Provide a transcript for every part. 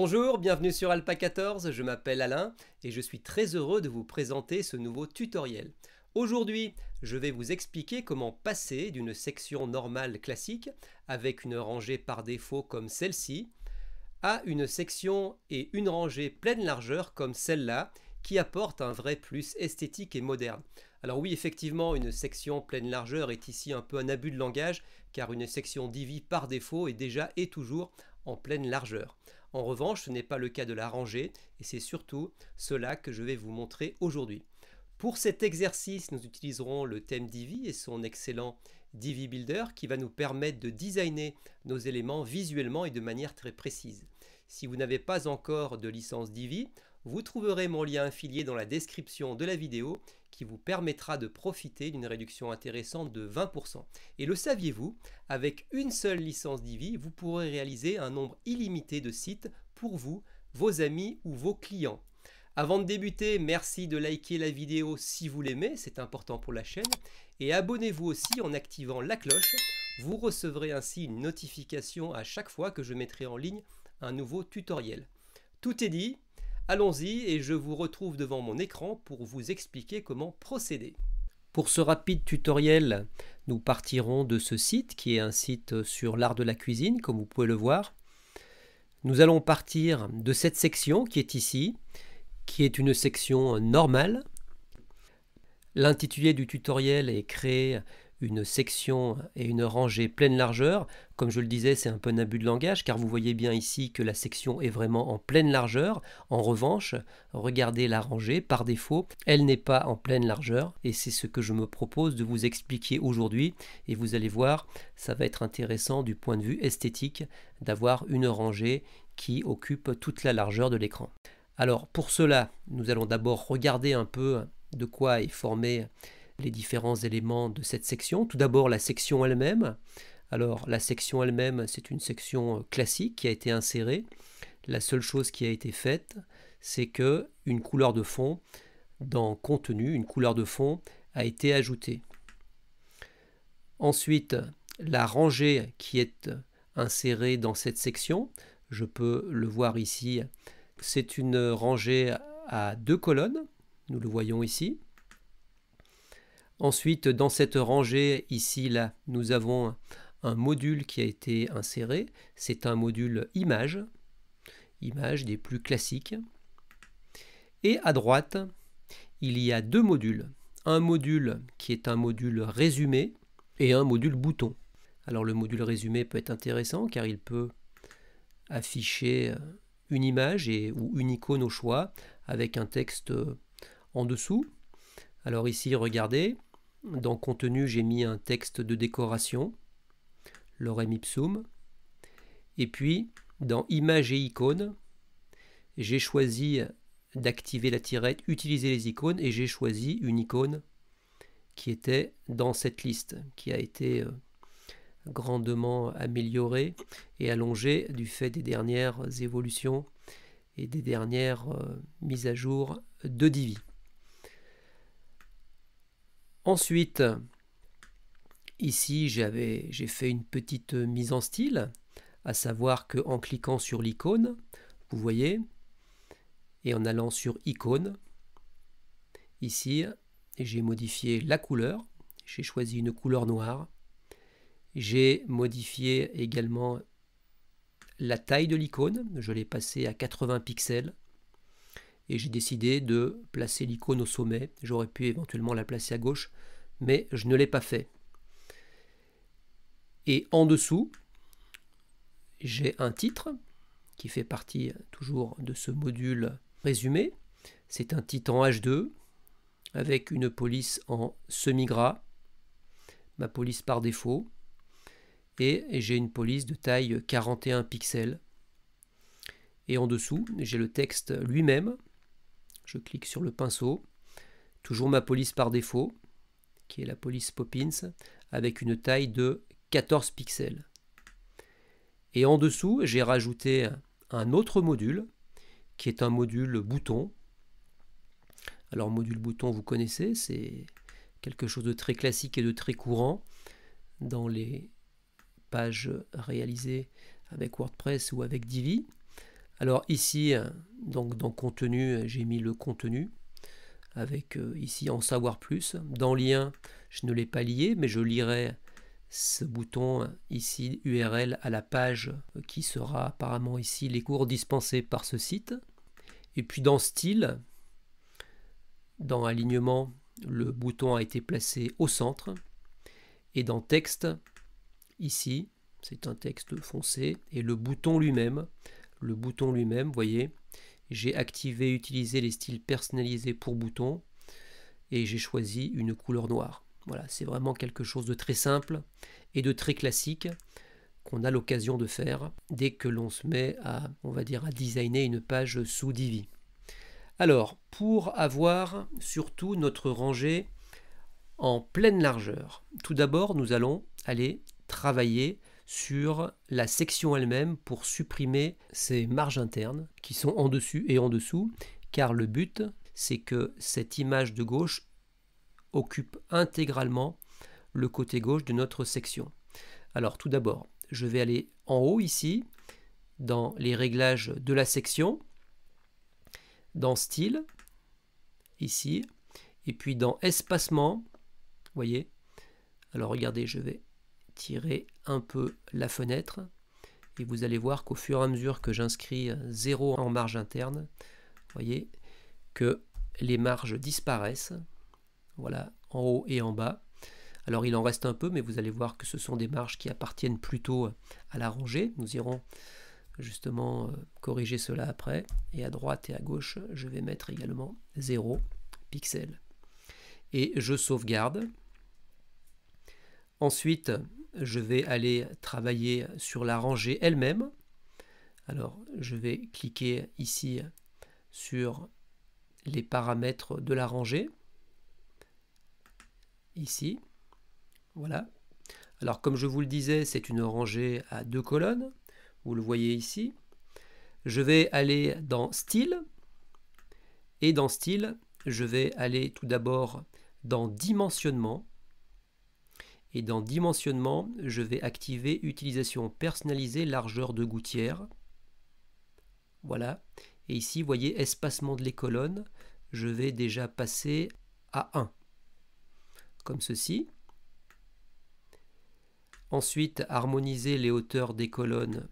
Bonjour, bienvenue sur Alpa 14, je m'appelle Alain et je suis très heureux de vous présenter ce nouveau tutoriel. Aujourd'hui, je vais vous expliquer comment passer d'une section normale classique avec une rangée par défaut comme celle-ci à une section et une rangée pleine largeur comme celle-là qui apporte un vrai plus esthétique et moderne. Alors oui, effectivement, une section pleine largeur est ici un peu un abus de langage car une section divi par défaut est déjà et toujours en pleine largeur. En revanche, ce n'est pas le cas de la rangée et c'est surtout cela que je vais vous montrer aujourd'hui. Pour cet exercice, nous utiliserons le thème Divi et son excellent Divi Builder qui va nous permettre de designer nos éléments visuellement et de manière très précise. Si vous n'avez pas encore de licence Divi, vous trouverez mon lien affilié dans la description de la vidéo qui vous permettra de profiter d'une réduction intéressante de 20%. Et le saviez-vous, avec une seule licence Divi, vous pourrez réaliser un nombre illimité de sites pour vous, vos amis ou vos clients. Avant de débuter, merci de liker la vidéo si vous l'aimez, c'est important pour la chaîne. Et abonnez-vous aussi en activant la cloche. Vous recevrez ainsi une notification à chaque fois que je mettrai en ligne un nouveau tutoriel. Tout est dit, allons-y et je vous retrouve devant mon écran pour vous expliquer comment procéder. Pour ce rapide tutoriel, nous partirons de ce site qui est un site sur l'art de la cuisine, comme vous pouvez le voir. Nous allons partir de cette section qui est ici, qui est une section normale. L'intitulé du tutoriel est créer une section et une rangée pleine largeur. Comme je le disais, c'est un peu un abus de langage car vous voyez bien ici que la section est vraiment en pleine largeur. En revanche, regardez la rangée, par défaut, elle n'est pas en pleine largeur et c'est ce que je me propose de vous expliquer aujourd'hui et vous allez voir, ça va être intéressant du point de vue esthétique d'avoir une rangée qui occupe toute la largeur de l'écran. Alors pour cela, nous allons d'abord regarder un peu de quoi est formé les différents éléments de cette section. Tout d'abord la section elle-même. Alors la section elle-même, c'est une section classique qui a été insérée. La seule chose qui a été faite, c'est que une couleur de fond dans contenu, une couleur de fond a été ajoutée. Ensuite, la rangée qui est insérée dans cette section, je peux le voir ici, c'est une rangée à 2 colonnes, nous le voyons ici. Ensuite, dans cette rangée, ici, là, nous avons un module qui a été inséré. C'est un module image, image des plus classiques. Et à droite, il y a 2 modules. Un module qui est un module résumé et un module bouton. Alors le module résumé peut être intéressant car il peut afficher une image ou une icône au choix avec un texte en dessous. Alors ici, regardez, dans contenu, j'ai mis un texte de décoration, lorem ipsum. Et puis, dans images et icônes, j'ai choisi d'activer la tirette, utiliser les icônes, et j'ai choisi une icône qui était dans cette liste, qui a été grandement améliorée et allongée du fait des dernières évolutions et des dernières mises à jour de Divi. Ensuite, ici j'ai fait une petite mise en style, à savoir qu'en cliquant sur l'icône, vous voyez, et en allant sur icône, ici j'ai modifié la couleur, j'ai choisi une couleur noire, j'ai modifié également la taille de l'icône, je l'ai passée à 80 pixels et j'ai décidé de placer l'icône au sommet. J'aurais pu éventuellement la placer à gauche, mais je ne l'ai pas fait. Et en dessous, j'ai un titre qui fait partie toujours de ce module résumé. C'est un titre en H2 avec une police en semi-gras, ma police par défaut. Et j'ai une police de taille 41 pixels. Et en dessous, j'ai le texte lui-même. Je clique sur le pinceau. Toujours ma police par défaut, qui est la police Poppins, avec une taille de 14 pixels. Et en dessous, j'ai rajouté un autre module, qui est un module bouton. Alors, module bouton, vous connaissez, c'est quelque chose de très classique et de très courant dans les pages réalisées avec WordPress ou avec Divi. Alors ici, donc dans contenu, j'ai mis le contenu avec ici en savoir plus. Dans lien, je ne l'ai pas lié, mais je lirai ce bouton ici URL à la page qui sera apparemment ici les cours dispensés par ce site. Et puis dans style, dans alignement, le bouton a été placé au centre. Et dans texte, ici, c'est un texte foncé. Et le bouton lui-même, vous voyez, j'ai activé utiliser les styles personnalisés pour boutons et j'ai choisi une couleur noire. Voilà, c'est vraiment quelque chose de très simple et de très classique qu'on a l'occasion de faire dès que l'on se met à, on va dire, à designer une page sous Divi. Alors, pour avoir surtout notre rangée en pleine largeur, tout d'abord, nous allons aller travailler sur la section elle-même pour supprimer ces marges internes qui sont en dessus et en dessous, car le but, c'est que cette image de gauche occupe intégralement le côté gauche de notre section. Alors tout d'abord, je vais aller en haut ici, dans les réglages de la section, dans style, ici, et puis dans espacement, vous voyez. Alors regardez, je vais tirer un peu la fenêtre et vous allez voir qu'au fur et à mesure que j'inscris 0 en marge interne, vous voyez que les marges disparaissent. Voilà, en haut et en bas. Alors il en reste un peu, mais vous allez voir que ce sont des marges qui appartiennent plutôt à la rangée. Nous irons justement corriger cela après. Et à droite et à gauche, je vais mettre également 0 pixels. Et je sauvegarde. Ensuite, je vais aller travailler sur la rangée elle-même. Alors, je vais cliquer ici sur les paramètres de la rangée. Ici, voilà. Alors comme je vous le disais, c'est une rangée à 2 colonnes, vous le voyez ici. Je vais aller dans style, et dans style, je vais aller tout d'abord dans dimensionnement, et dans dimensionnement, je vais activer utilisation personnalisée largeur de gouttière. Voilà, et ici, vous voyez, espacement de les colonnes, je vais déjà passer à 1. Comme ceci. Ensuite, harmoniser les hauteurs des colonnes,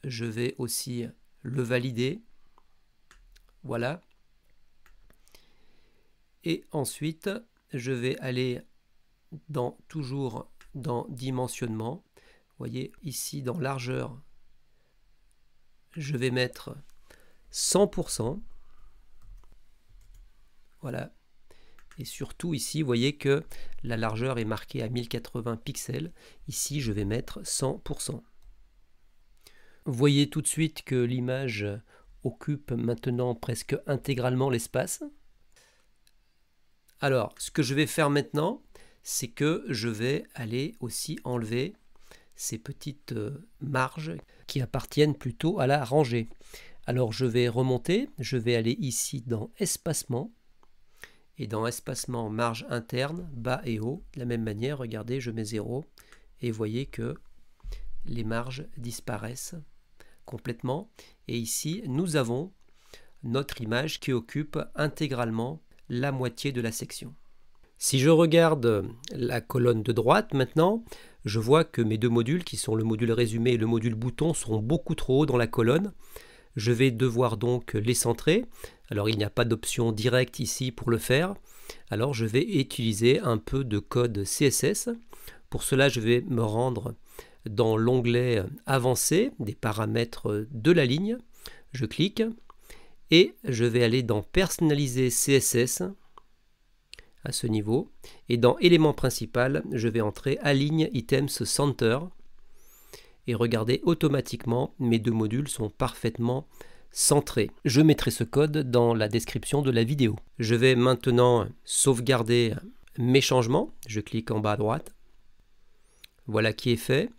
je vais aussi le valider. Voilà. Et ensuite, je vais aller toujours dans dimensionnement. Vous voyez, ici dans largeur, je vais mettre 100%. Voilà. Et surtout ici, vous voyez que la largeur est marquée à 1080 pixels. Ici, je vais mettre 100%. Vous voyez tout de suite que l'image occupe maintenant presque intégralement l'espace. Alors, ce que je vais faire maintenant, c'est que je vais aller aussi enlever ces petites marges qui appartiennent plutôt à la rangée. Alors, je vais remonter, je vais aller ici dans espacement. Et dans espacement marge interne, bas et haut, de la même manière, regardez, je mets 0 et vous voyez que les marges disparaissent complètement. Et ici, nous avons notre image qui occupe intégralement la moitié de la section. Si je regarde la colonne de droite maintenant, je vois que mes deux modules, qui sont le module résumé et le module bouton, sont beaucoup trop hauts dans la colonne. Je vais devoir donc les centrer. Alors il n'y a pas d'option directe ici pour le faire. Alors je vais utiliser un peu de code CSS. Pour cela, je vais me rendre dans l'onglet Avancé des paramètres de la ligne. Je clique et je vais aller dans Personnaliser CSS à ce niveau. Et dans Élément principal, je vais entrer Aligne Items Center. Et regardez, automatiquement, mes deux modules sont parfaitement centrés. Je mettrai ce code dans la description de la vidéo. Je vais maintenant sauvegarder mes changements. Je clique en bas à droite. Voilà qui est fait.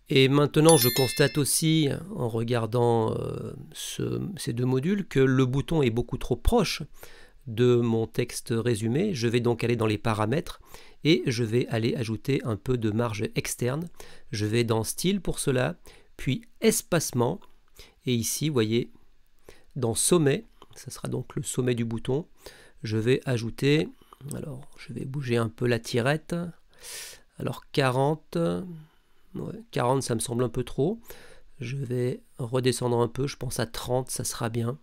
Et maintenant, je constate aussi, en regardant ces deux modules, que le bouton est beaucoup trop proche de mon texte résumé. Je vais donc aller dans les paramètres et je vais aller ajouter un peu de marge externe. Je vais dans style pour cela, puis espacement, et ici, vous voyez, dans sommet, ça sera donc le sommet du bouton, je vais ajouter, alors je vais bouger un peu la tirette, alors 40, ouais, 40 ça me semble un peu trop, je vais redescendre un peu, je pense à 30, ça sera bien,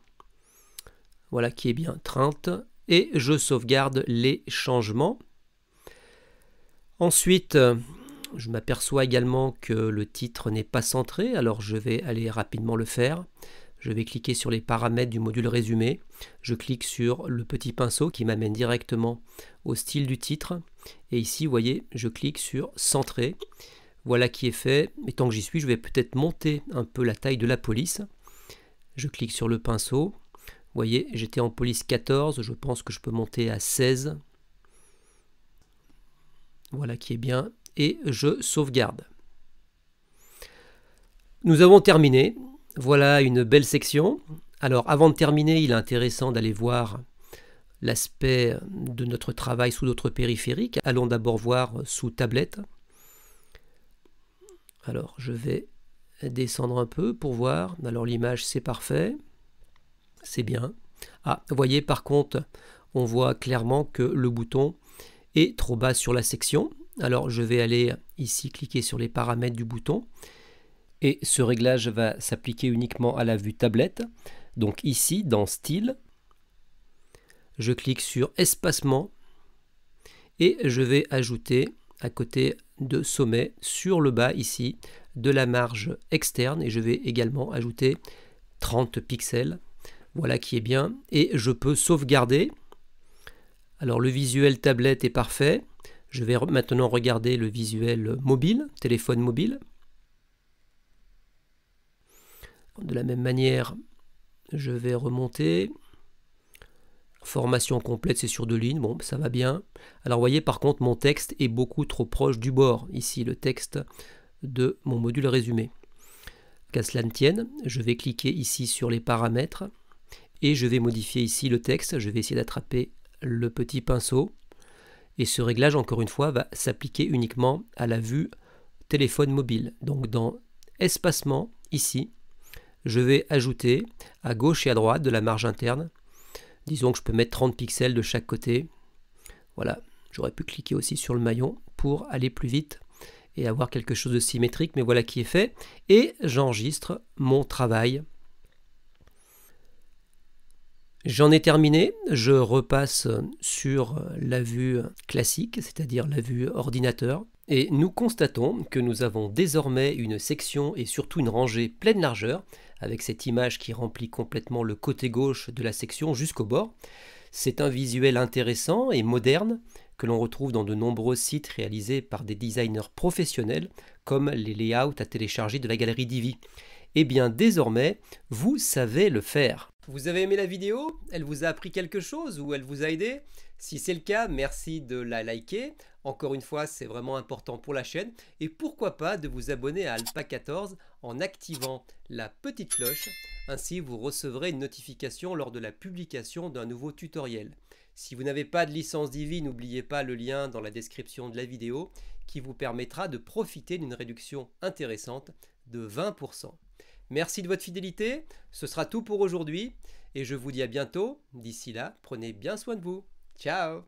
voilà qui est bien, 30, et je sauvegarde les changements. Ensuite, je m'aperçois également que le titre n'est pas centré, alors je vais aller rapidement le faire. Je vais cliquer sur les paramètres du module résumé. Je clique sur le petit pinceau qui m'amène directement au style du titre. Et ici, vous voyez, je clique sur centrer. Voilà qui est fait. Et tant que j'y suis, je vais peut-être monter un peu la taille de la police. Je clique sur le pinceau. Vous voyez, j'étais en police 14. Je pense que je peux monter à 16. Voilà qui est bien. Et je sauvegarde. Nous avons terminé. Voilà une belle section. Alors avant de terminer, il est intéressant d'aller voir l'aspect de notre travail sous notre périphérique. Allons d'abord voir sous tablette. Alors je vais descendre un peu pour voir. Alors l'image c'est parfait. C'est bien. Ah, vous voyez par contre, on voit clairement que le bouton est trop bas sur la section. Alors je vais aller ici cliquer sur les paramètres du bouton. Et ce réglage va s'appliquer uniquement à la vue tablette. Donc ici, dans Style, je clique sur Espacement et je vais ajouter à côté de Sommet, sur le bas ici, de la marge externe. Et je vais également ajouter 30 pixels. Voilà qui est bien. Et je peux sauvegarder. Alors le visuel tablette est parfait. Je vais maintenant regarder le visuel mobile, téléphone mobile. De la même manière, je vais remonter. Formation complète, c'est sur 2 lignes. Bon, ça va bien. Alors, vous voyez, par contre, mon texte est beaucoup trop proche du bord. Ici, le texte de mon module résumé. Qu'à cela ne tienne, je vais cliquer ici sur les paramètres et je vais modifier ici le texte. Je vais essayer d'attraper le petit pinceau. Et ce réglage, encore une fois, va s'appliquer uniquement à la vue téléphone mobile. Donc, dans Espacement, ici, je vais ajouter à gauche et à droite de la marge interne. Disons que je peux mettre 30 pixels de chaque côté. Voilà, j'aurais pu cliquer aussi sur le maillon pour aller plus vite et avoir quelque chose de symétrique, mais voilà qui est fait. Et j'enregistre mon travail. J'en ai terminé, je repasse sur la vue classique, c'est-à-dire la vue ordinateur. Et nous constatons que nous avons désormais une section et surtout une rangée pleine largeur, avec cette image qui remplit complètement le côté gauche de la section jusqu'au bord. C'est un visuel intéressant et moderne que l'on retrouve dans de nombreux sites réalisés par des designers professionnels, comme les layouts à télécharger de la galerie Divi. Eh bien désormais, vous savez le faire. Vous avez aimé la vidéo? Elle vous a appris quelque chose ou elle vous a aidé? Si c'est le cas, merci de la liker. Encore une fois, c'est vraiment important pour la chaîne. Et pourquoi pas de vous abonner à Alpa 14 en activant la petite cloche. Ainsi, vous recevrez une notification lors de la publication d'un nouveau tutoriel. Si vous n'avez pas de licence Divi, n'oubliez pas le lien dans la description de la vidéo qui vous permettra de profiter d'une réduction intéressante de 20%. Merci de votre fidélité, ce sera tout pour aujourd'hui et je vous dis à bientôt. D'ici là, prenez bien soin de vous. Ciao!